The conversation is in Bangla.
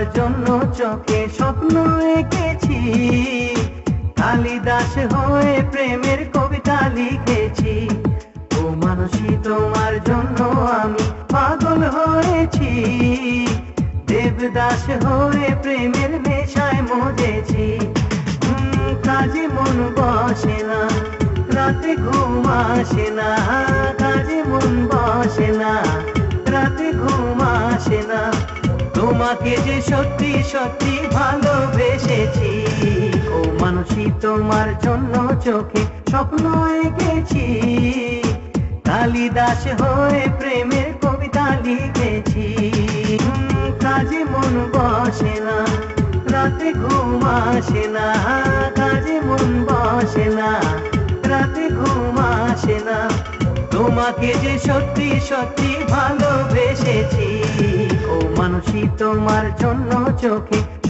তোমার জন্য চোখে স্বপ্ন এঁকেছি, কালিদাস হয়ে প্রেমের কবিতা লিখেছি। ও মানসী তোমার জন্য আমি পাগল হয়েছি, দেবদাস হয়ে প্রেমের নেশায় মজেছি। কাজে মন বসে না, রাতে ঘুম আসে না, কাজে মন বসে না, রাতে ঘুম আসে না। তোমাকে যে সত্যি সত্যি ভালোবেসেছি, ও মানসী তোমার জন্য চোখে স্বপ্ন এঁকেছি, কালিদাস হয়ে প্রেমের কবিতা লিখেছি। কাজে মন বসে না, রাতে ঘুম আসে না, কাজে মন বসে না, রাতে ঘুম আসে না। তোমাকে যে সত্যি সত্যি ভালোবেসেছি, ও মানসী তোমার জন্য চোখে